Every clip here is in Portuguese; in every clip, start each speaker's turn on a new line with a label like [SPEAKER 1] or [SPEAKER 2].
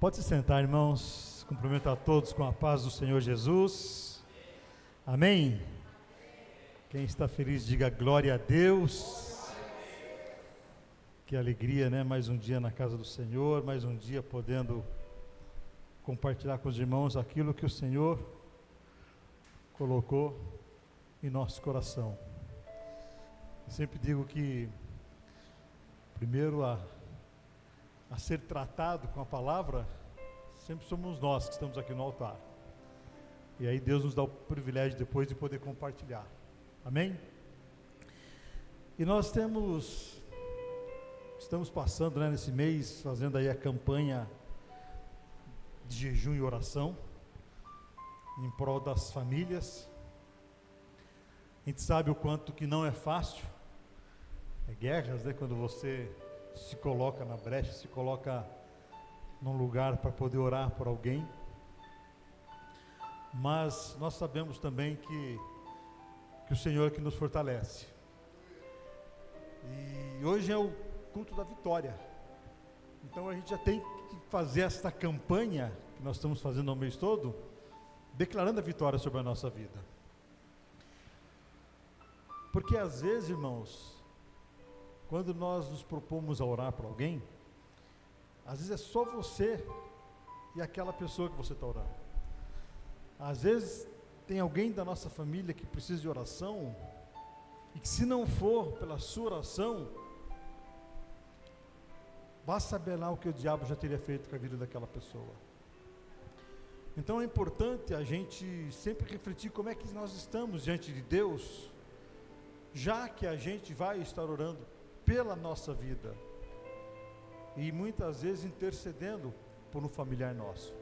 [SPEAKER 1] Pode se sentar, irmãos. Cumprimento a todos com a paz do Senhor Jesus. Amém? Quem está feliz, diga glória a Deus. Que alegria, né? Mais um dia na casa do Senhor, mais um dia podendo compartilhar com os irmãos aquilo que o Senhor colocou em nosso coração. Eu sempre digo que primeiro a ser tratado com a palavra, sempre somos nós que estamos aqui no altar. E aí Deus nos dá o privilégio depois de poder compartilhar. Amém? E nós estamos passando, né, nesse mês, fazendo aí a campanha de jejum e oração, em prol das famílias. A gente sabe o quanto que não é fácil, guerras, né, quando você se coloca na brecha, se coloca num lugar para poder orar por alguém, mas nós sabemos também que o Senhor é que nos fortalece, e hoje é o culto da vitória, então a gente já tem que fazer esta campanha, que nós estamos fazendo o mês todo, declarando a vitória sobre a nossa vida, porque às vezes, irmãos, quando nós nos propomos a orar por alguém, às vezes é só você e aquela pessoa que você está orando. Às vezes tem alguém da nossa família que precisa de oração, e que se não for pela sua oração, vá saber lá o que o diabo já teria feito com a vida daquela pessoa. Então é importante a gente sempre refletir como é que nós estamos diante de Deus, já que a gente vai estar orando pela nossa vida, e muitas vezes intercedendo por um familiar nosso.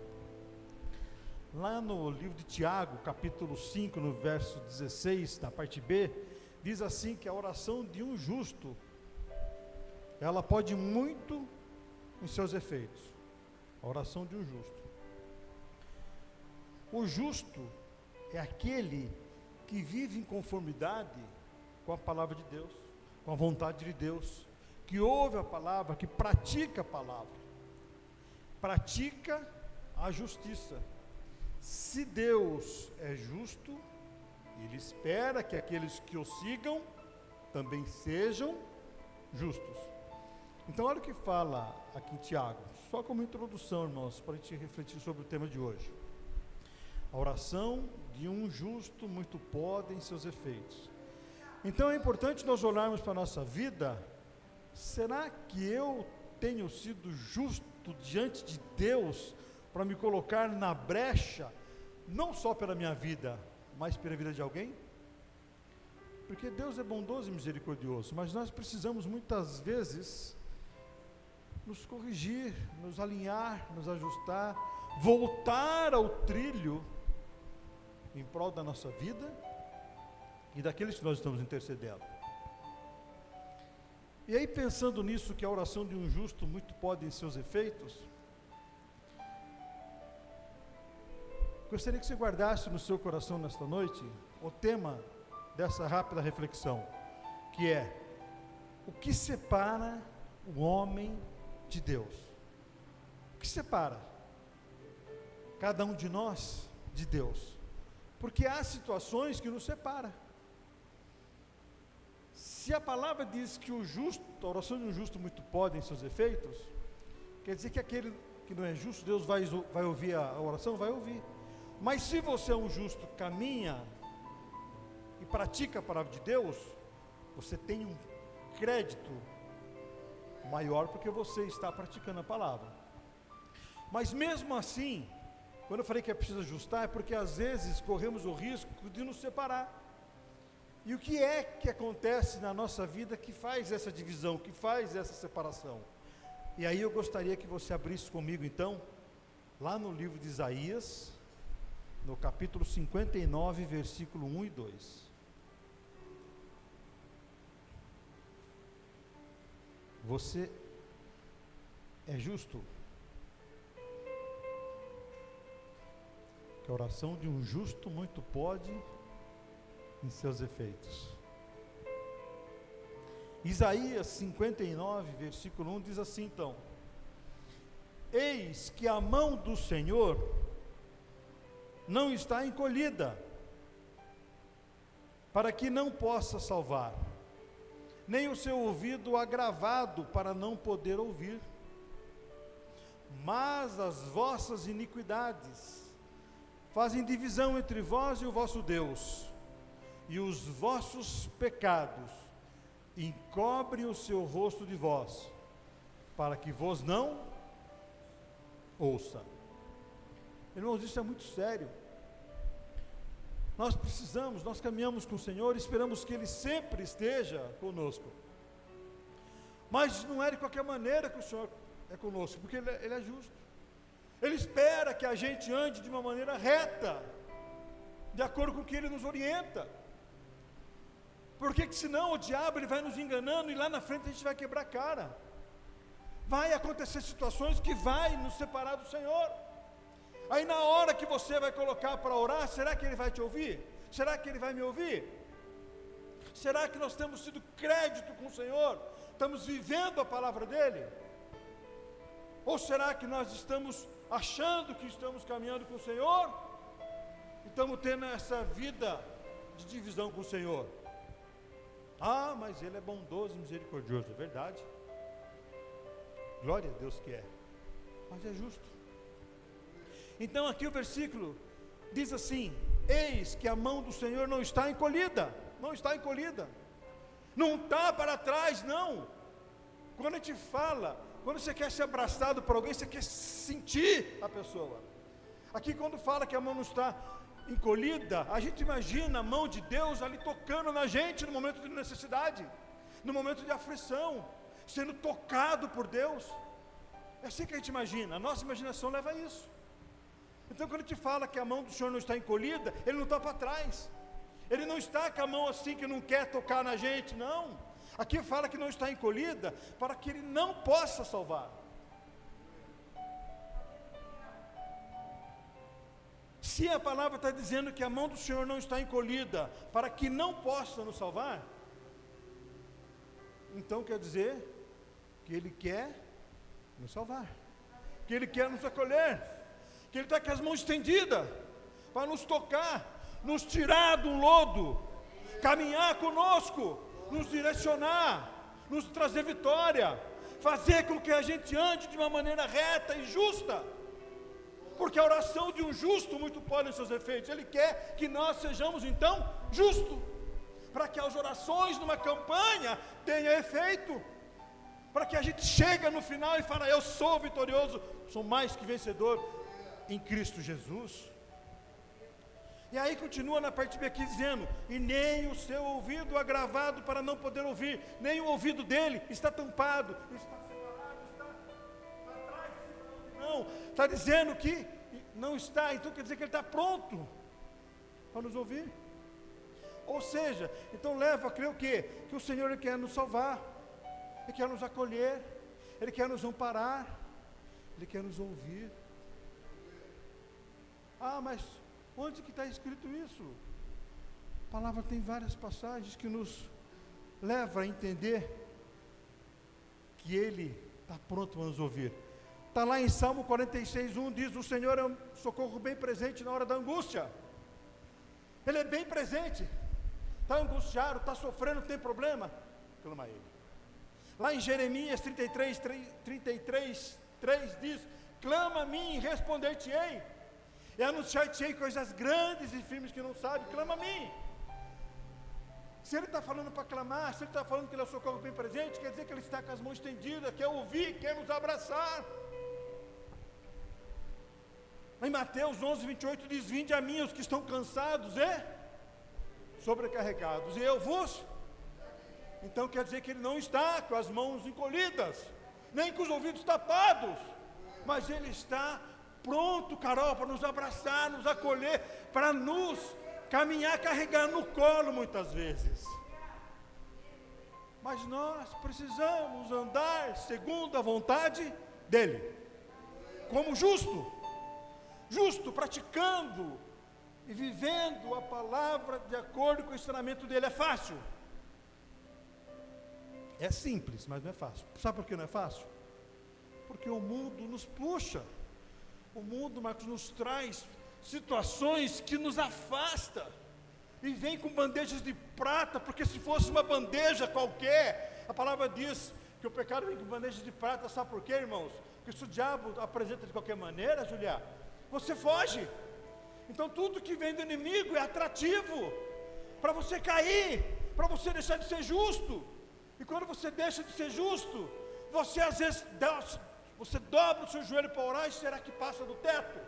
[SPEAKER 1] Lá no livro de Tiago, capítulo 5, no verso 16, na parte B, diz assim que a oração de um justo, ela pode muito em seus efeitos. A oração de um justo. O justo é aquele que vive em conformidade com a palavra de Deus, com a vontade de Deus, que ouve a palavra, que pratica a palavra, pratica a justiça. Se Deus é justo, Ele espera que aqueles que o sigam também sejam justos. Então olha o que fala aqui em Tiago, só como introdução, irmãos, para a gente refletir sobre o tema de hoje. A oração de um justo muito pode em seus efeitos. Então é importante nós olharmos para a nossa vida. Será que eu tenho sido justo diante de Deus para me colocar na brecha, não só pela minha vida, mas pela vida de alguém? Porque Deus é bondoso e misericordioso, mas nós precisamos muitas vezes nos corrigir, nos alinhar, nos ajustar, voltar ao trilho em prol da nossa vida e daqueles que nós estamos intercedendo. E aí, pensando nisso, que a oração de um justo muito pode em seus efeitos, gostaria que você guardasse no seu coração nesta noite o tema dessa rápida reflexão, que é: o que separa o homem de Deus? O que separa cada um de nós de Deus? Porque há situações que nos separam. Se a palavra diz que o justo, a oração de um justo muito pode em seus efeitos, quer dizer que aquele que não é justo, Deus vai ouvir a oração? Vai ouvir. Mas se você é um justo, caminha e pratica a palavra de Deus, você tem um crédito maior, porque você está praticando a palavra. Mas mesmo assim, quando eu falei que é preciso ajustar, é porque às vezes corremos o risco de nos separar. E o que é que acontece na nossa vida que faz essa divisão, que faz essa separação? E aí eu gostaria que você abrisse comigo então, lá no livro de Isaías, no capítulo 59, versículo 1 e 2. Você é justo? Que a oração de um justo muito pode em seus efeitos. Isaías 59, versículo 1 diz assim então: eis que a mão do Senhor não está encolhida, para que não possa salvar, nem o seu ouvido agravado para não poder ouvir. Mas as vossas iniquidades fazem divisão entre vós e o vosso Deus, e os vossos pecados encobrem o seu rosto de vós, para que vos não ouça. Irmãos, isso é muito sério. Nós caminhamos com o Senhor, esperamos que Ele sempre esteja conosco, mas não é de qualquer maneira que o Senhor é conosco, porque Ele é justo. Ele espera que a gente ande de uma maneira reta, de acordo com o que Ele nos orienta, porque senão o diabo ele vai nos enganando, e lá na frente a gente vai quebrar a cara, vai acontecer situações que vai nos separar do Senhor. Aí na hora que você vai colocar para orar, será que Ele vai te ouvir? Será que Ele vai me ouvir? Será que nós temos tido crédito com o Senhor? Estamos vivendo a palavra dEle? Ou será que nós estamos achando que estamos caminhando com o Senhor e estamos tendo essa vida de divisão com o Senhor? Ah, mas Ele é bondoso e misericordioso, é verdade. Glória a Deus que é, mas é justo. Então aqui o versículo diz assim: eis que a mão do Senhor não está encolhida, não está para trás, não. Quando a gente fala, quando você quer ser abraçado por alguém, você quer sentir a pessoa. Aqui quando fala que a mão não está encolhida, a gente imagina a mão de Deus ali tocando na gente no momento de necessidade, no momento de aflição, sendo tocado por Deus. É assim que a gente imagina, a nossa imaginação leva a isso. Então quando a gente fala que a mão do Senhor não está encolhida, Ele não está para trás, Ele não está com a mão assim que não quer tocar na gente, não. Aqui fala que não está encolhida, para que Ele não possa salvar. Se a palavra está dizendo que a mão do Senhor não está encolhida, para que não possa nos salvar, então quer dizer que Ele quer nos salvar, que Ele quer nos acolher, que Ele está com as mãos estendidas, para nos tocar, nos tirar do lodo, caminhar conosco, nos direcionar, nos trazer vitória, fazer com que a gente ande de uma maneira reta e justa, porque a oração de um justo muito pode em seus efeitos. Ele quer que nós sejamos então justos, para que as orações numa campanha tenham efeito, para que a gente chegue no final e fale: eu sou vitorioso, sou mais que vencedor em Cristo Jesus. E aí continua na parte B aqui dizendo: e nem o seu ouvido agravado para não poder ouvir, nem o ouvido dele está tampado, está separado, está atrás, não, está dizendo que não está, então quer dizer que ele está pronto para nos ouvir. Ou seja, então leva a crer o quê? Que o Senhor Ele quer nos salvar, Ele quer nos acolher, Ele quer nos amparar, Ele quer nos ouvir. Ah, mas onde que está escrito isso? A palavra tem várias passagens que nos leva a entender que Ele está pronto para nos ouvir. Está lá em Salmo 46:1, diz: o Senhor é um socorro bem presente na hora da angústia. Ele é bem presente. Está angustiado, está sofrendo, tem problema, clama a Ele. Lá em Jeremias 33:3 diz: clama a mim e responder-te-ei, e anunciar-te-ei coisas grandes e firmes que não sabe, clama a mim. Se Ele está falando para clamar, se Ele está falando que Ele é o socorro bem presente, quer dizer que Ele está com as mãos estendidas, quer ouvir, quer nos abraçar. Em Mateus 11:28 diz: vinde a mim os que estão cansados e sobrecarregados, e eu vos. Então quer dizer que Ele não está com as mãos encolhidas, nem com os ouvidos tapados, mas Ele está pronto, Carol, para nos abraçar, nos acolher, para nos caminhar, carregar no colo muitas vezes. Mas nós precisamos andar segundo a vontade dEle, como justo, praticando e vivendo a palavra de acordo com o ensinamento dEle. É fácil? É simples, mas não é fácil. Sabe por que não é fácil? Porque o mundo nos puxa. O mundo, Marcos, nos traz situações que nos afasta. E vem com bandejas de prata, porque se fosse uma bandeja qualquer, a palavra diz que o pecado vem com bandejas de prata, sabe por quê, irmãos? Porque se o diabo apresenta de qualquer maneira, Julia, você foge. Então tudo que vem do inimigo é atrativo, para você cair, para você deixar de ser justo. E quando você deixa de ser justo, você às vezes você dobra o seu joelho para orar, e será que passa do teto?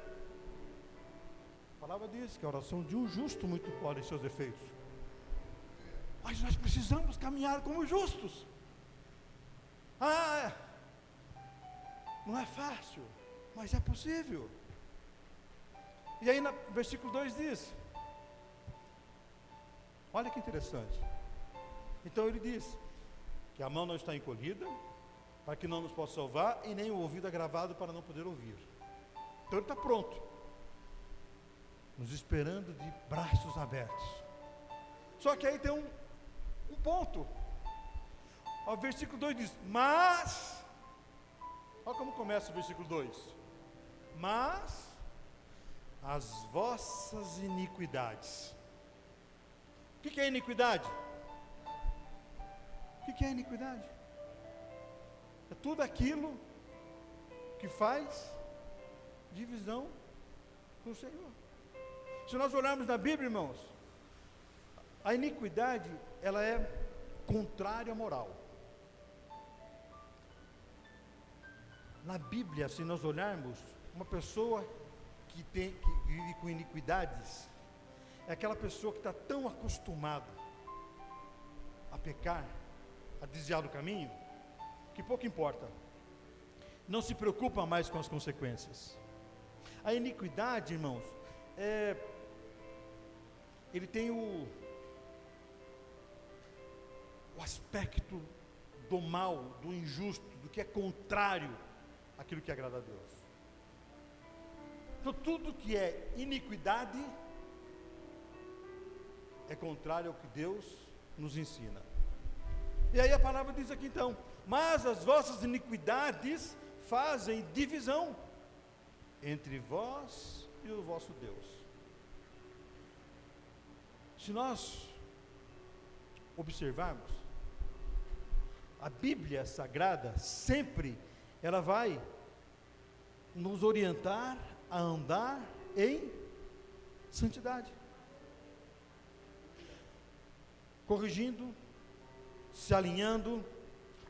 [SPEAKER 1] A palavra diz que a oração de um justo muito pode em seus efeitos. Mas nós precisamos caminhar como justos. Não é fácil, mas é possível. E aí no versículo 2 diz, olha que interessante. Então ele diz que a mão não está encolhida, para que não nos possa salvar, e nem o ouvido agravado para não poder ouvir. Então ele está pronto, nos esperando de braços abertos. Só que aí tem um ponto. O versículo 2 diz, mas, olha como começa o versículo 2. Mas as vossas iniquidades. O que é iniquidade? O que é iniquidade? É tudo aquilo que faz divisão com o Senhor. Se nós olharmos na Bíblia, irmãos, a iniquidade, ela é contrária à moral. Na Bíblia, se nós olharmos, uma pessoa que vive com iniquidades, é aquela pessoa que está tão acostumada a pecar, a desviar do caminho, que pouco importa, não se preocupa mais com as consequências. A iniquidade, irmãos, ele tem o aspecto do mal, do injusto, do que é contrário àquilo que agrada a Deus. Então tudo que é iniquidade é contrário ao que Deus nos ensina. E aí a palavra diz aqui então, mas as vossas iniquidades fazem divisão entre vós e o vosso Deus. Se nós observarmos, a Bíblia Sagrada sempre ela vai nos orientar a andar em santidade, corrigindo, se alinhando,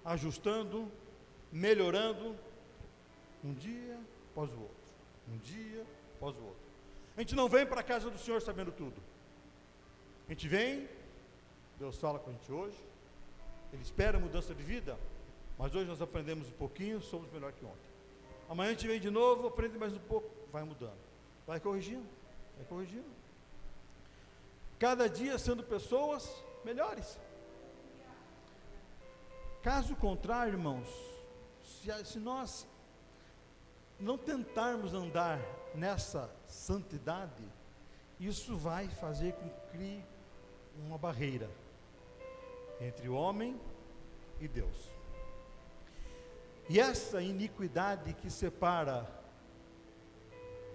[SPEAKER 1] ajustando, melhorando, um dia após o outro, um dia após o outro. A gente não vem para a casa do Senhor sabendo tudo. A gente vem, Deus fala com a gente hoje, Ele espera mudança de vida, mas hoje nós aprendemos um pouquinho, somos melhor que ontem. Amanhã a gente vem de novo, aprende mais um pouco, vai mudando, vai corrigindo, vai corrigindo. Cada dia sendo pessoas melhores. Caso contrário, irmãos, se nós não tentarmos andar nessa santidade, isso vai fazer com que crie uma barreira entre o homem e Deus. E essa iniquidade que separa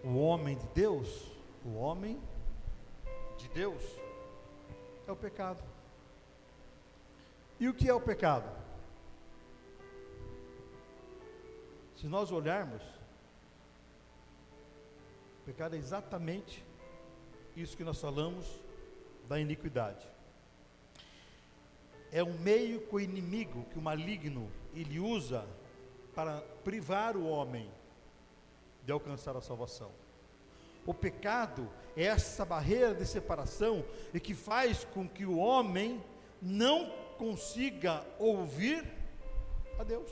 [SPEAKER 1] o homem de Deus, o homem de Deus, é o pecado. E o que é o pecado? Se nós olharmos, o pecado é exatamente isso que nós falamos da iniquidade. É um meio que o inimigo, que o maligno, ele usa para privar o homem de alcançar a salvação. O pecado é essa barreira de separação e que faz com que o homem não consiga ouvir a Deus,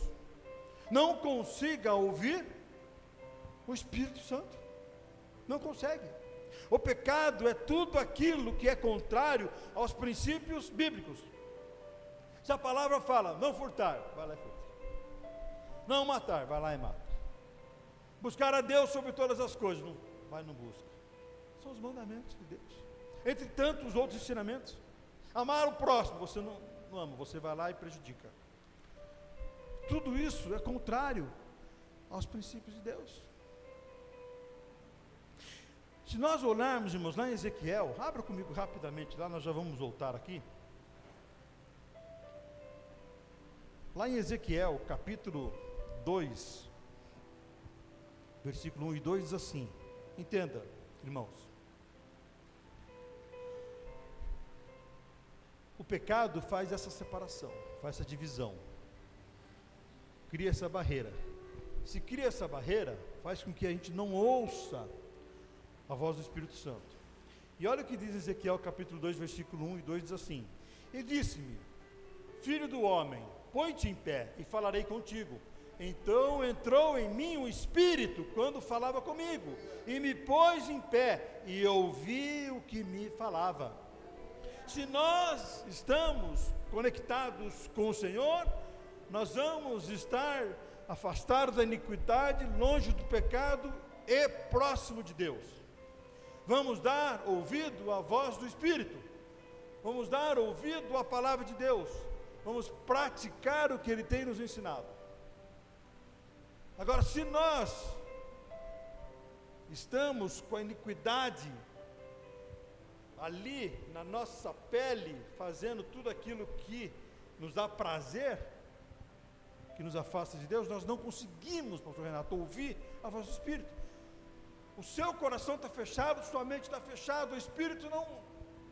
[SPEAKER 1] não consiga ouvir o Espírito Santo, não consegue. O pecado é tudo aquilo que é contrário aos princípios bíblicos. Se a palavra fala, não furtar, vai lá e furta. Não matar, vai lá e mata. Buscar a Deus sobre todas as coisas, não, vai e não busca. São os mandamentos de Deus. Entre tantos outros ensinamentos. Amar o próximo, você não ama, você vai lá e prejudica. Tudo isso é contrário aos princípios de Deus. Se nós olharmos, irmãos, lá em Ezequiel, abra comigo rapidamente lá, nós já vamos voltar aqui. Lá em Ezequiel, capítulo 2, versículo 1 e 2 diz assim, entenda, irmãos, o pecado faz essa separação, faz essa divisão, cria essa barreira. Se cria essa barreira, faz com que a gente não ouça a voz do Espírito Santo. E olha o que diz Ezequiel capítulo 2, versículo 1 e 2, diz assim, e disse-me, filho do homem, põe-te em pé e falarei contigo. Então entrou em mim um Espírito quando falava comigo, e me pôs em pé, e ouvi o que me falava. Se nós estamos conectados com o Senhor, nós vamos estar afastados da iniquidade, longe do pecado e próximo de Deus. Vamos dar ouvido à voz do Espírito, vamos dar ouvido à palavra de Deus, vamos praticar o que Ele tem nos ensinado. Agora, se nós estamos com a iniquidade ali na nossa pele, fazendo tudo aquilo que nos dá prazer, que nos afasta de Deus, nós não conseguimos, pastor Renato, ouvir a voz do Espírito. O seu coração está fechado, sua mente está fechada, o Espírito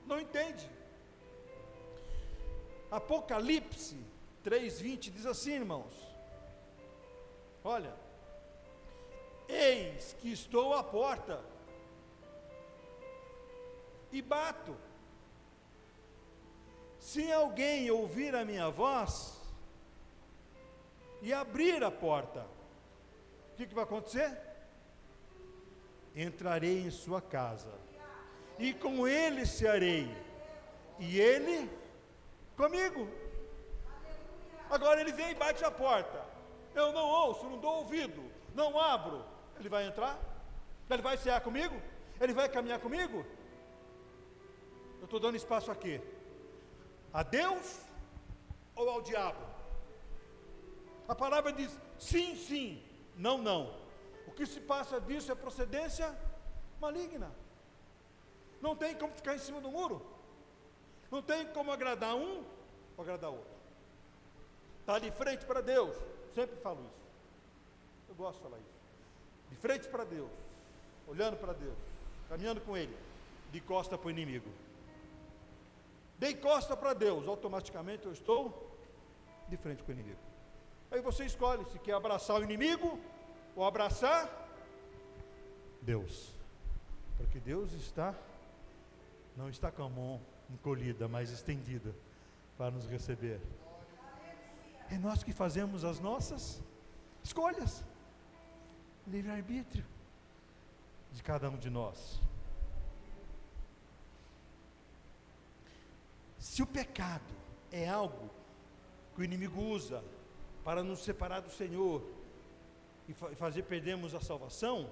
[SPEAKER 1] não entende. Apocalipse 3:20 diz assim, irmãos, olha, eis que estou à porta e bato. Se alguém ouvir a minha voz e abrir a porta, o que vai acontecer? Entrarei em sua casa, e com ele cearei, e ele comigo. Agora ele vem e bate a porta, eu não ouço, não dou ouvido, não abro, ele vai entrar? Ele vai cear comigo? Ele vai caminhar comigo? Eu estou dando espaço a quê? A Deus ou ao diabo? A palavra diz sim, sim, não, não. O que se passa disso é procedência maligna. Não tem como ficar em cima do muro. Não tem como agradar um ou agradar outro. Está de frente para Deus. Sempre falo isso. Eu gosto de falar isso. De frente para Deus, olhando para Deus, caminhando com Ele, de costa para o inimigo. Dei costa para Deus, automaticamente eu estou de frente com o inimigo. Aí você escolhe se quer abraçar o inimigo ou abraçar Deus, porque Deus não está com a mão encolhida, mas estendida para nos receber. É nós que fazemos as nossas escolhas, livre-arbítrio de cada um de nós. Se o pecado é algo que o inimigo usa para nos separar do Senhor e fazer perdermos a salvação,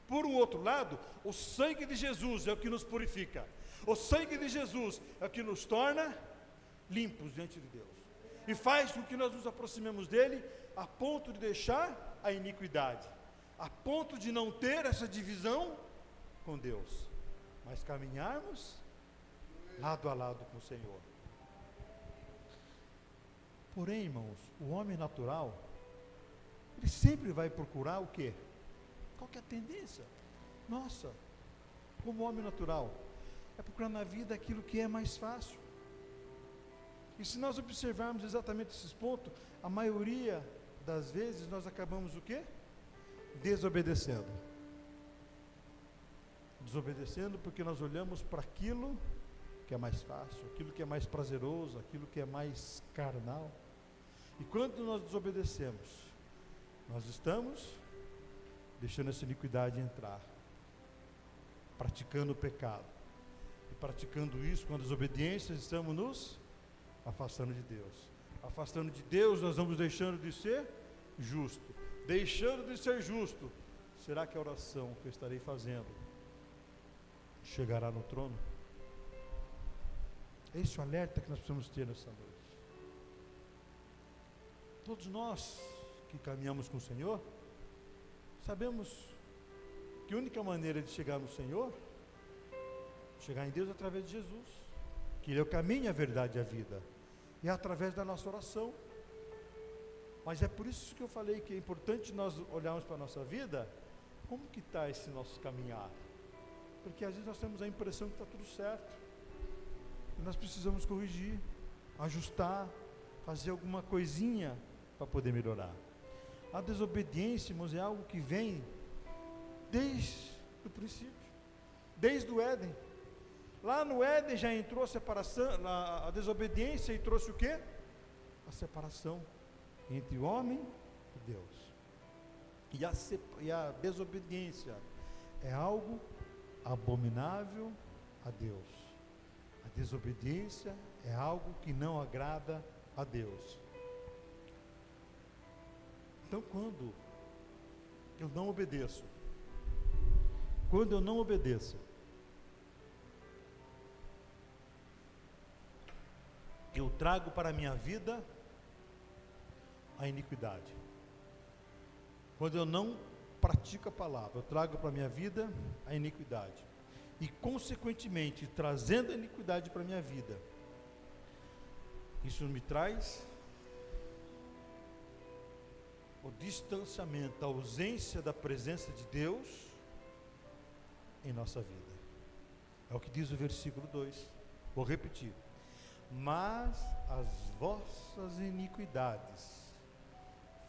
[SPEAKER 1] por um outro lado, o sangue de Jesus é o que nos purifica. O sangue de Jesus é o que nos torna limpos diante de Deus e faz com que nós nos aproximemos dele a ponto de deixar a iniquidade, a ponto de não ter essa divisão com Deus, mas caminharmos lado a lado com o Senhor. Porém, irmãos, o homem natural, ele sempre vai procurar o quê? Qual que é a tendência? Nossa, como homem natural, é procurar na vida aquilo que é mais fácil. E se nós observarmos exatamente esses pontos, a maioria das vezes nós acabamos o quê? Desobedecendo. Desobedecendo porque nós olhamos para aquilo que é mais fácil, aquilo que é mais prazeroso, aquilo que é mais carnal. E quando nós desobedecemos, nós estamos deixando essa iniquidade entrar, praticando o pecado. E praticando isso, com a desobediência, estamos nos afastando de Deus. Afastando de Deus, nós vamos deixando de ser justo. Deixando de ser justo, será que a oração que eu estarei fazendo chegará no trono? É esse o alerta que nós precisamos ter nessa noite. Todos nós que caminhamos com o Senhor, sabemos que a única maneira de chegar no Senhor, chegar em Deus, é através de Jesus, que Ele é o caminho, a verdade e a vida, e é através da nossa oração. Mas é por isso que eu falei que é importante nós olharmos para a nossa vida, como que está esse nosso caminhar, porque às vezes nós temos a impressão que está tudo certo, e nós precisamos corrigir, ajustar, fazer alguma coisinha para poder melhorar. A desobediência, irmãos, é algo que vem desde o princípio, desde o Éden. Lá no Éden já entrou a separação, a desobediência, e trouxe o quê? A separação entre o homem e Deus. E a desobediência é algo abominável a Deus. A desobediência é algo que não agrada a Deus. Então, quando eu não obedeço, eu trago para a minha vida a iniquidade. Quando eu não pratico a palavra, eu trago para a minha vida a iniquidade. E, consequentemente, trazendo a iniquidade para a minha vida, isso me traz o distanciamento, a ausência da presença de Deus em nossa vida. É o que diz o versículo 2. Vou repetir. Mas as vossas iniquidades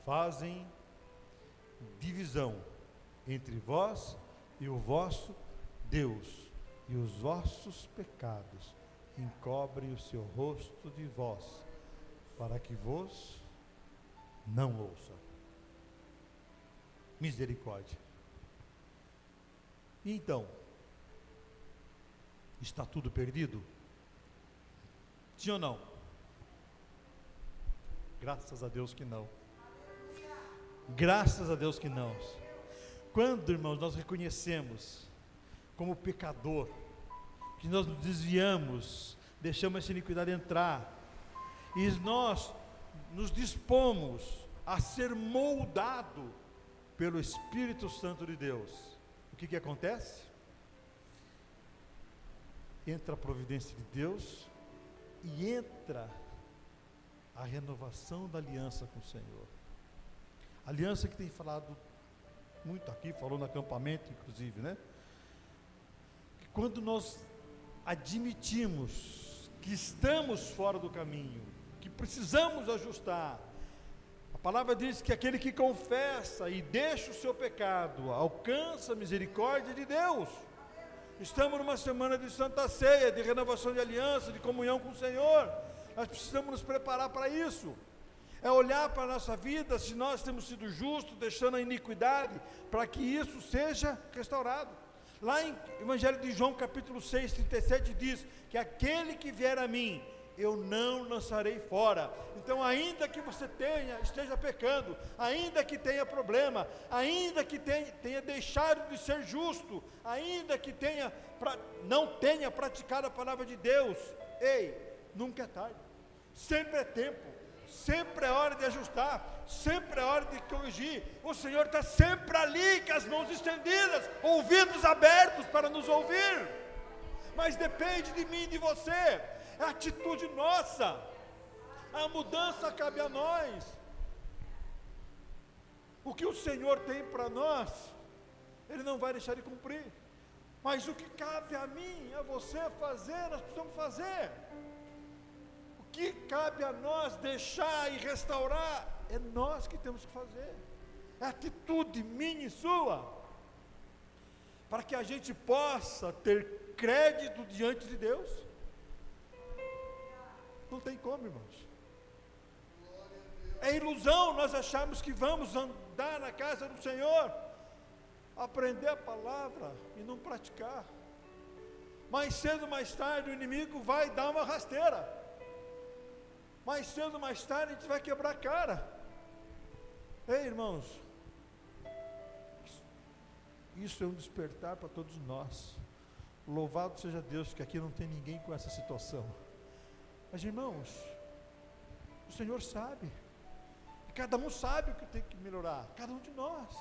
[SPEAKER 1] fazem divisão entre vós e o vosso Deus, e os vossos pecados encobrem o seu rosto de vós, para que vos não ouça. Misericórdia. Então, está tudo perdido? Sim ou não? Graças a Deus que não. Graças a Deus que não. Quando, irmãos, nós reconhecemos como pecador, que nós nos desviamos, deixamos essa iniquidade entrar, e nós nos dispomos a ser moldado pelo Espírito Santo de Deus, o que acontece? Entra a providência de Deus e entra a renovação da aliança com o Senhor. Aliança que tem falado muito aqui, falou no acampamento inclusive, né? Que quando nós admitimos que estamos fora do caminho, que precisamos ajustar, a palavra diz que aquele que confessa e deixa o seu pecado, alcança a misericórdia de Deus. Estamos numa semana de Santa Ceia, de renovação de aliança, de comunhão com o Senhor. Nós precisamos nos preparar para isso. É olhar para a nossa vida, se nós temos sido justos, deixando a iniquidade, para que isso seja restaurado. Lá em Evangelho de João, capítulo 6, 37, diz que aquele que vier a mim, eu não lançarei fora. Então, ainda que você esteja pecando, ainda que tenha problema, ainda que tenha deixado de ser justo, ainda que não tenha praticado a palavra de Deus, ei, nunca é tarde, sempre é tempo, sempre é hora de ajustar, sempre é hora de corrigir. O Senhor está sempre ali, com as mãos estendidas, ouvidos abertos para nos ouvir, mas depende de mim e de você. É a atitude nossa, a mudança cabe a nós. O que o Senhor tem para nós, Ele não vai deixar de cumprir, mas o que cabe a mim, a você fazer, nós precisamos fazer. O que cabe a nós deixar e restaurar, é nós que temos que fazer, é atitude minha e sua, para que a gente possa ter crédito diante de Deus. Não tem como, irmãos. É ilusão nós acharmos que vamos andar na casa do Senhor, aprender a palavra e não praticar. Mais cedo ou mais tarde o inimigo vai dar uma rasteira. Mais cedo ou mais tarde a gente vai quebrar a cara. Ei, irmãos, isso é um despertar para todos nós. Louvado seja Deus que aqui não tem ninguém com essa situação. Mas, irmãos, o Senhor sabe, e cada um sabe o que tem que melhorar, cada um de nós.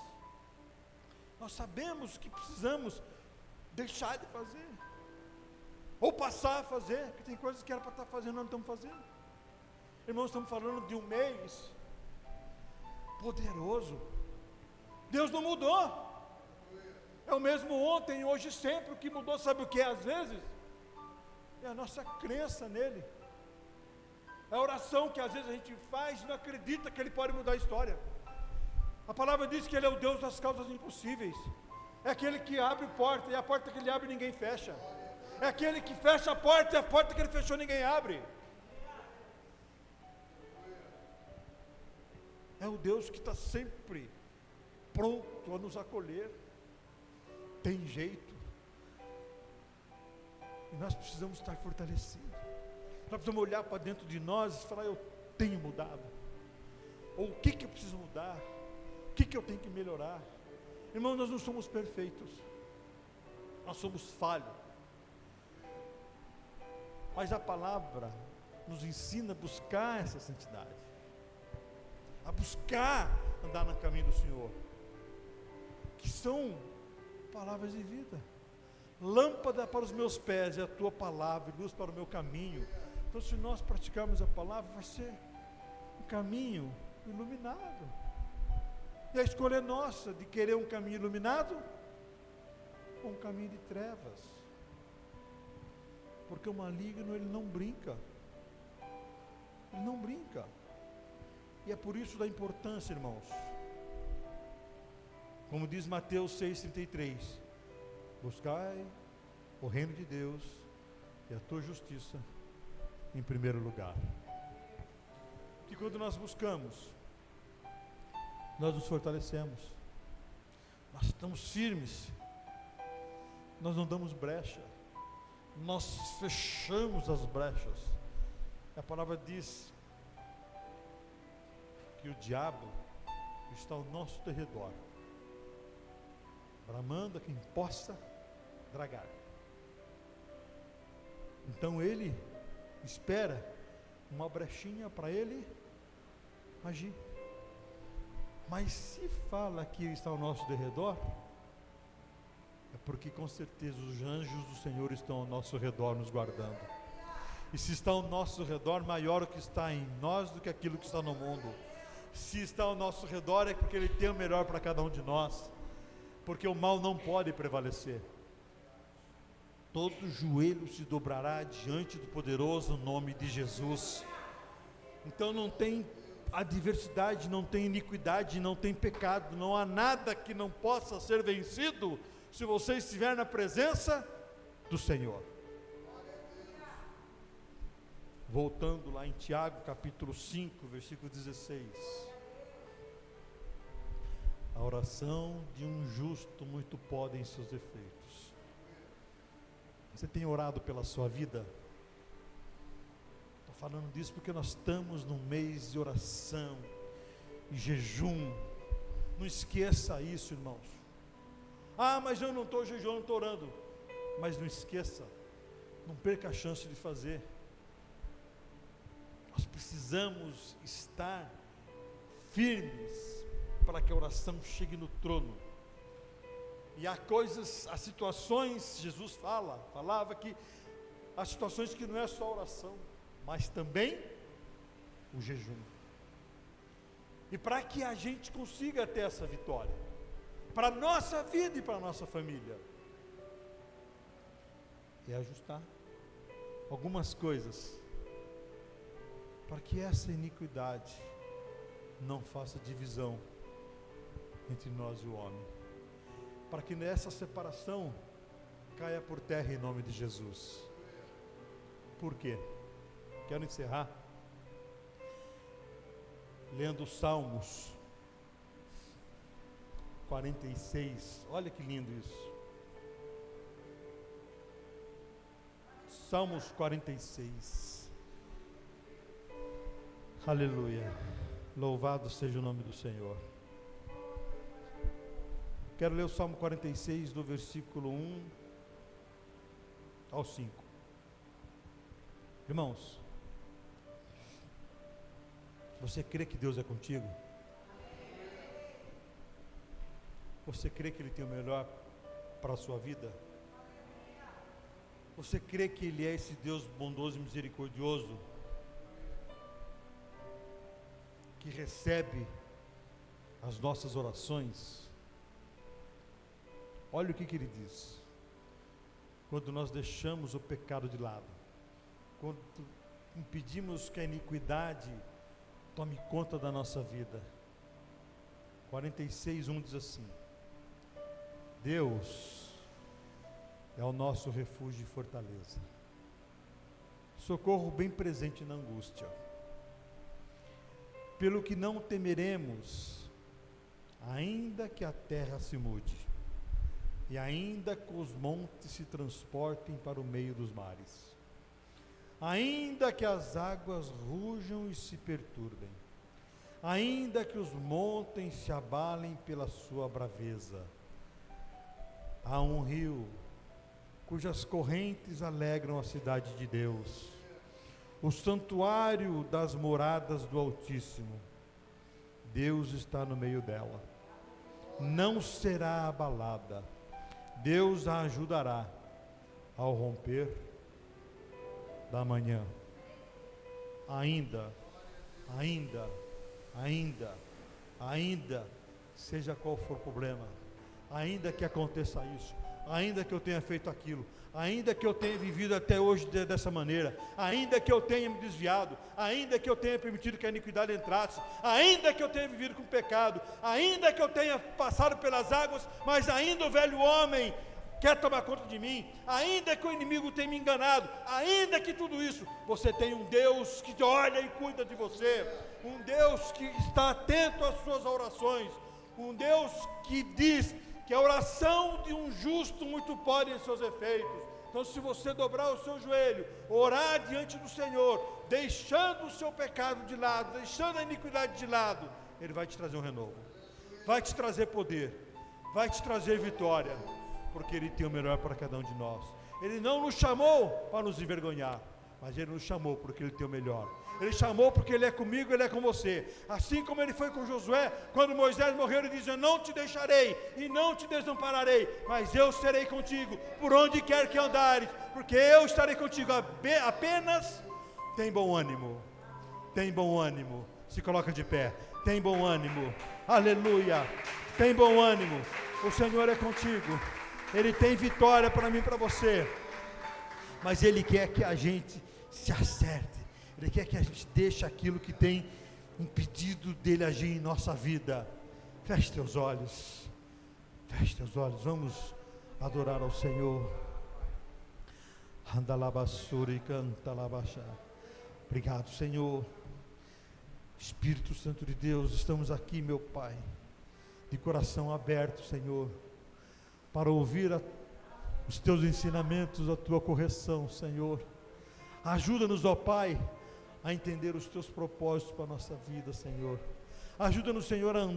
[SPEAKER 1] Nós sabemos que precisamos deixar de fazer, ou passar a fazer, porque tem coisas que era para estar fazendo, nós não estamos fazendo. Irmãos, estamos falando de um mês poderoso. Deus não mudou. É o mesmo ontem, hoje e sempre. O que mudou, sabe o que é às vezes? É a nossa crença nele. É a oração que às vezes a gente faz e não acredita que ele pode mudar a história. A palavra diz que ele é o Deus das causas impossíveis. É aquele que abre porta, e a porta que ele abre ninguém fecha. É aquele que fecha a porta, e a porta que ele fechou ninguém abre. É o Deus que está sempre pronto a nos acolher. Tem jeito. E nós precisamos estar fortalecidos. Nós precisamos olhar para dentro de nós e falar: eu tenho mudado. Ou o que eu preciso mudar? O que eu tenho que melhorar? Irmão, nós não somos perfeitos. Nós somos falhos. Mas a palavra nos ensina a buscar essa santidade. A buscar andar no caminho do Senhor. Que são palavras de vida. Lâmpada para os meus pés é a tua palavra, e luz para o meu caminho. Então, se nós praticarmos a palavra, vai ser um caminho iluminado. E a escolha é nossa, de querer um caminho iluminado ou um caminho de trevas. Porque o maligno, ele não brinca. Ele não brinca. E é por isso da importância, irmãos. Como diz Mateus 6,33: buscai o reino de Deus e a tua justiça em primeiro lugar. Que quando nós buscamos, nós nos fortalecemos, nós estamos firmes, nós não damos brecha, nós fechamos as brechas. A palavra diz que o diabo está ao nosso derredor, bramando a quem possa dragar. Então ele espera uma brechinha para ele agir. Mas se fala que ele está ao nosso derredor, é porque com certeza os anjos do Senhor estão ao nosso redor nos guardando. E se está ao nosso redor, maior o que está em nós do que aquilo que está no mundo. Se está ao nosso redor, é porque ele tem o melhor para cada um de nós. Porque o mal não pode prevalecer. Todo joelho se dobrará diante do poderoso nome de Jesus. Então não tem adversidade, não tem iniquidade, não tem pecado, não há nada que não possa ser vencido se você estiver na presença do Senhor. Voltando lá em Tiago capítulo 5, versículo 16. A oração de um justo muito pode em seus efeitos. Você tem orado pela sua vida? Estou falando disso porque nós estamos num mês de oração e jejum. Não esqueça isso, irmãos. Ah, mas eu não estou jejuando, não estou orando. Mas não esqueça, não perca a chance de fazer. Nós precisamos estar firmes para que a oração chegue no trono. E há coisas, há situações, Jesus falava que há situações que não é só oração, mas também o jejum. E para que a gente consiga ter essa vitória, para a nossa vida e para a nossa família, é ajustar algumas coisas, para que essa iniquidade não faça divisão entre nós e o homem, para que nessa separação caia por terra em nome de Jesus. Por quê? Quero encerrar lendo os Salmos 46. Olha que lindo isso. Salmos 46. Aleluia. Louvado seja o nome do Senhor. Quero ler o Salmo 46, do versículo 1 ao 5. Irmãos, você crê que Deus é contigo? Você crê que Ele tem o melhor para a sua vida? Você crê que Ele é esse Deus bondoso e misericordioso, que recebe as nossas orações? Olha o que Ele diz. Quando nós deixamos o pecado de lado, quando impedimos que a iniquidade tome conta da nossa vida. 46:1 diz assim: Deus é o nosso refúgio e fortaleza, socorro bem presente na angústia. Pelo que não temeremos, ainda que a terra se mude, e ainda que os montes se transportem para o meio dos mares, ainda que as águas rujam e se perturbem, ainda que os montes se abalem pela sua braveza. Há um rio cujas correntes alegram a cidade de Deus, o santuário das moradas do Altíssimo. Deus está no meio dela, não será abalada. Deus a ajudará ao romper da manhã. Ainda, seja qual for o problema, ainda que aconteça isso, ainda que eu tenha feito aquilo, ainda que eu tenha vivido até hoje dessa maneira, ainda que eu tenha me desviado, ainda que eu tenha permitido que a iniquidade entrasse, ainda que eu tenha vivido com pecado, ainda que eu tenha passado pelas águas, mas ainda o velho homem quer tomar conta de mim, ainda que o inimigo tenha me enganado, ainda que tudo isso, você tem um Deus que olha e cuida de você, um Deus que está atento às suas orações, um Deus que diz que a oração de um justo muito pode em seus efeitos. Então, se você dobrar o seu joelho, orar diante do Senhor, deixando o seu pecado de lado, deixando a iniquidade de lado, Ele vai te trazer um renovo, vai te trazer poder, vai te trazer vitória, porque Ele tem o melhor para cada um de nós. Ele não nos chamou para nos envergonhar, mas Ele nos chamou porque Ele tem o melhor. Ele chamou porque Ele é comigo, Ele é com você. Assim como Ele foi com Josué, quando Moisés morreu, Ele diz: eu não te deixarei e não te desampararei, mas eu serei contigo por onde quer que andares, porque eu estarei contigo. Apenas tem bom ânimo, tem bom ânimo. Se coloca de pé, tem bom ânimo, aleluia, tem bom ânimo. O Senhor é contigo, Ele tem vitória para mim e para você, mas Ele quer que a gente se acerte. Ele quer que a gente deixe aquilo que tem impedido dele agir em nossa vida. Feche teus olhos, vamos adorar ao Senhor. Andalabassura e cantalabaxá. Obrigado, Senhor. Espírito Santo de Deus, estamos aqui, meu Pai, de coração aberto, Senhor, para ouvir os teus ensinamentos, a tua correção, Senhor. Ajuda-nos, ó Pai, a entender os teus propósitos para a nossa vida, Senhor. Ajuda-nos, Senhor, a andar